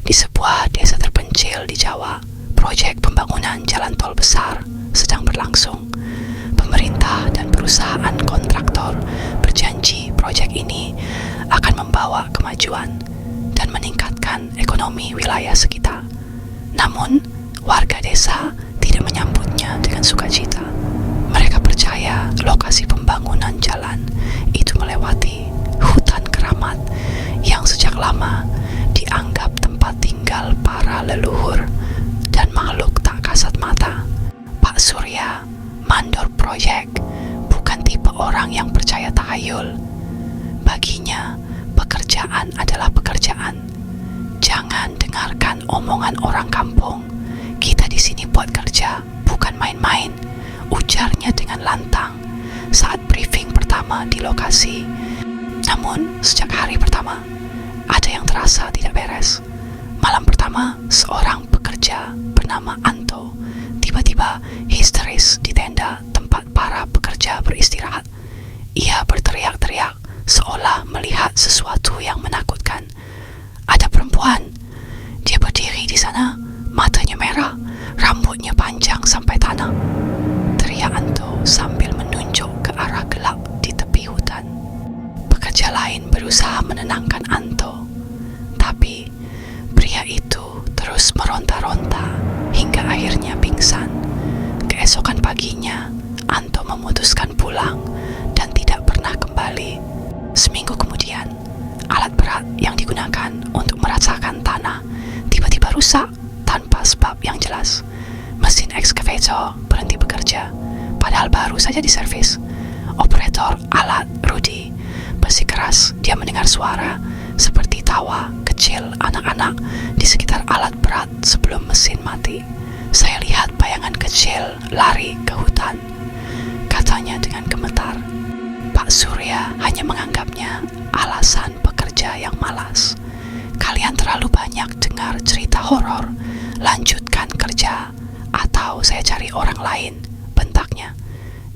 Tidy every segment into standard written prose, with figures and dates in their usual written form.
Di sebuah desa terpencil di Jawa, proyek pembangunan jalan tol besar sedang berlangsung. Pemerintah dan perusahaan kontraktor berjanji proyek ini akan membawa kemajuan dan meningkatkan ekonomi wilayah sekitar. Namun, warga desa tidak menyambutnya dengan sukacita. Mereka percaya lokasi pembangunan jalan itu melewati hutan keramat yang sejak lama dianggap tempat tinggal para leluhur dan makhluk tak kasat mata. Pak Surya, mandor proyek, bukan tipe orang yang percaya tahayul. Baginya, pekerjaan adalah pekerjaan. Jangan dengarkan omongan orang kampung. Kita di sini buat kerja, bukan main-main, ujarnya dengan lantang saat briefing pertama di lokasi. Namun, sejak hari pertama, ada yang terasa tidak beres. Malam pertama, seorang pekerja bernama Anto tiba-tiba histeris di tenda tempat para pekerja beristirahat. Ia berteriak-teriak seolah melihat sesuatu yang menakutkan. Ada perempuan. Dia berdiri di sana, matanya merah, rambutnya panjang sampai tanah. Teriak Anto sambil menunjuk ke arah gelap di tepi hutan. Pekerja lain berusaha menenangkan Anto, tapi pria itu terus meronta-ronta hingga akhirnya pingsan. Keesokan paginya, Anto memutuskan pulang dan tidak pernah kembali. Seminggu kemudian, alat berat yang digunakan untuk merasakan tanah tiba-tiba rusak tanpa sebab yang jelas. Mesin ekskavator berhenti bekerja, padahal baru saja diservis. Operator alat, Rudy, bersikeras dia mendengar suara seperti tawa kecil anak-anak di sekitar alat berat sebelum mesin mati. Saya lihat bayangan kecil lari ke hutan, katanya dengan gemetar. Pak Surya hanya menganggapnya alasan pekerja yang malas. Kalian terlalu banyak dengar cerita horor. Lanjutkan kerja atau saya cari orang lain, bentaknya.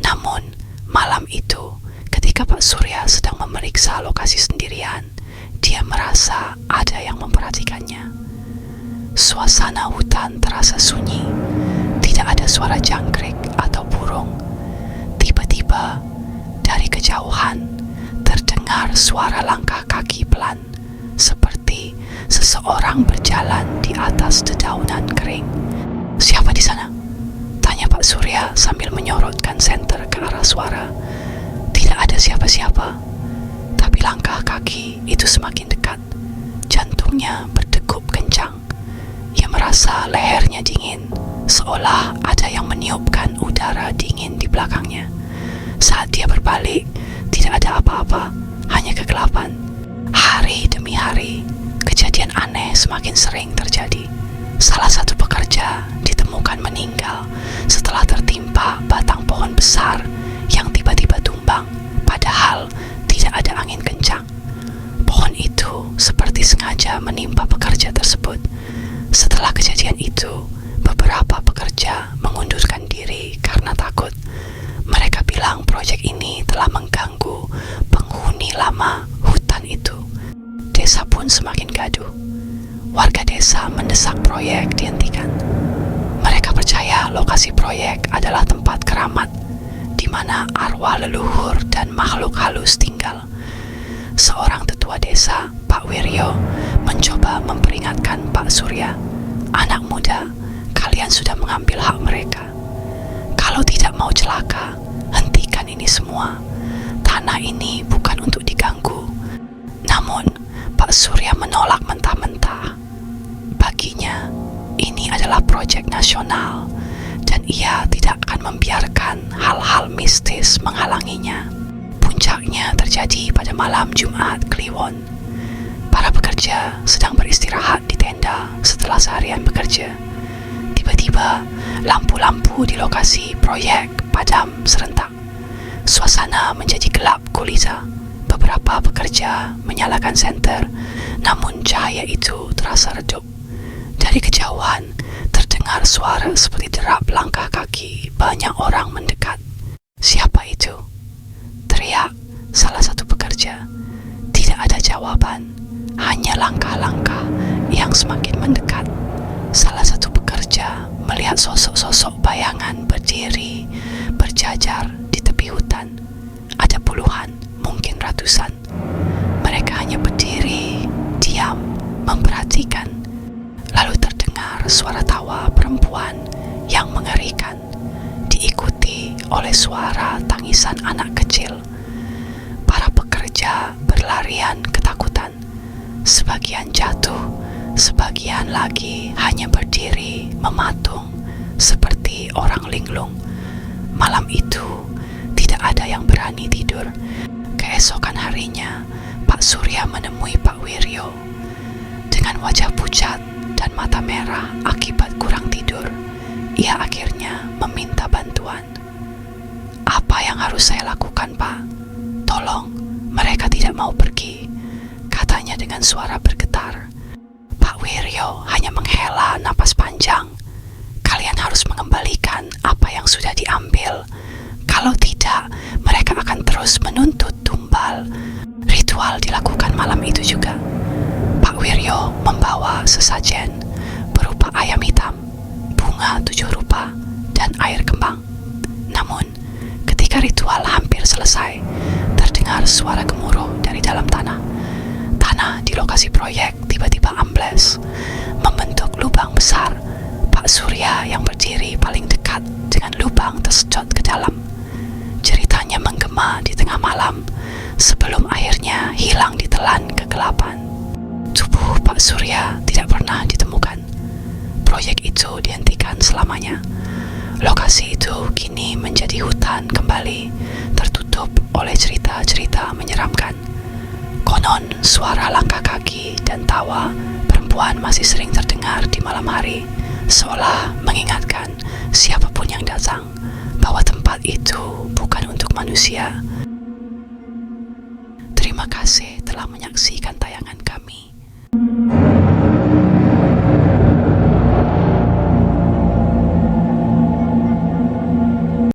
Namun, malam itu, ketika Pak Surya sedang memeriksa lokasi sendirian, dia merasa ada yang memperhatikannya. Suasana hutan terasa sunyi. Tidak ada suara jangkrik atau burung. Tiba-tiba, dari kejauhan, terdengar suara langkah kaki pelan, seperti seseorang berjalan di atas dedaunan kering. Siapa di sana? Tanya Pak Surya sambil menyorotkan senter ke arah suara. Tidak ada siapa-siapa, tapi langkah kaki itu semakin dekat. Jantungnya berdegup kencang. Ia merasa lehernya dingin, seolah ada yang meniupkan udara dingin di belakangnya. Saat dia berbalik, tidak ada apa-apa, hanya kegelapan. Hari demi hari, kejadian aneh semakin sering terjadi. Salah satu pekerja ditemukan meninggal setelah tertimpa batang pohon besar yang tiba-tiba tumbang, padahal tidak ada angin kencang. Pohon itu seperti sengaja menimpa pekerja tersebut. Setelah kejadian itu, beberapa pekerja mengundurkan diri karena takut. Mereka bilang proyek ini telah mengganggu penghuni lama hutan itu. Desa pun semakin gaduh. Warga desa mendesak proyek dihentikan. Mereka percaya lokasi proyek adalah tempat keramat, di mana arwah leluhur dan makhluk halus tinggal. Seorang tetua desa, Pak Wiryo, mencoba memperingatkan Pak Surya. Anak muda, kalian sudah mengambil hak mereka. Kalau tidak mau celaka, hentikan ini semua. Tanah ini bukan untuk diganggu. Namun, Pak Surya menolak mentah-mentah. Baginya, ini adalah proyek nasional dan ia tidak akan membiarkan hal-hal mistis menghalanginya. Puncaknya terjadi pada malam Jumat Kliwon. Para pekerja sedang beristirahat di tenda setelah seharian bekerja. Tiba-tiba, lampu-lampu di lokasi proyek padam serentak. Suasana menjadi gelap gulita. Beberapa pekerja menyalakan senter, namun cahaya itu terasa redup. Dari kejauhan, terdengar suara seperti derap langkah kaki banyak orang mendekat. Siapa itu? Teriak salah satu pekerja. Tidak ada jawaban, hanya langkah-langkah yang semakin melihat sosok-sosok bayangan berdiri, berjajar di tepi hutan. Ada puluhan, mungkin ratusan. Mereka hanya berdiri, diam, memperhatikan. Lalu terdengar suara tawa perempuan yang mengerikan, diikuti oleh suara tangisan anak kecil. Para pekerja berlarian ketakutan. Sebagian jatuh, sebagian lagi hanya berdiri mematung seperti orang linglung. Malam itu tidak ada yang berani tidur. Keesokan harinya, Pak Surya menemui Pak Wiryo. Dengan wajah pucat dan mata merah akibat kurang tidur, ia akhirnya meminta bantuan. "Apa yang harus saya lakukan, Pak? Tolong, mereka tidak mau pergi," katanya dengan suara bergetar. Pak Wiryo hanya menghela napas panjang. "Kalian harus mengembalikan apa yang sudah diambil. Kalau tidak, mereka akan terus menuntut tumbal." Ritual dilakukan malam itu juga. Pak Wiryo membawa sesajen berupa ayam hitam, bunga 7 rupa, dan air kembang. Namun, ketika ritual hampir selesai, terdengar suara gemuruh dari dalam tanah. Tanah di lokasi proyek tiba-tiba ambles, membentuk lubang besar. Pak Surya yang berdiri paling dekat dengan lubang tersedot ke dalam. Ceritanya menggema di tengah malam, sebelum akhirnya hilang ditelan kegelapan. Tubuh Pak Surya tidak pernah ditemukan. Proyek itu dihentikan selamanya. Lokasi itu kini menjadi hutan kembali, tertutup oleh cerita-cerita menyeramkan. Konon suara langkah kaki dan tawa perempuan masih sering terdengar di malam hari, seolah mengingatkan siapapun yang datang bahwa tempat itu bukan untuk manusia. Terima kasih telah menyaksikan tayangan kami.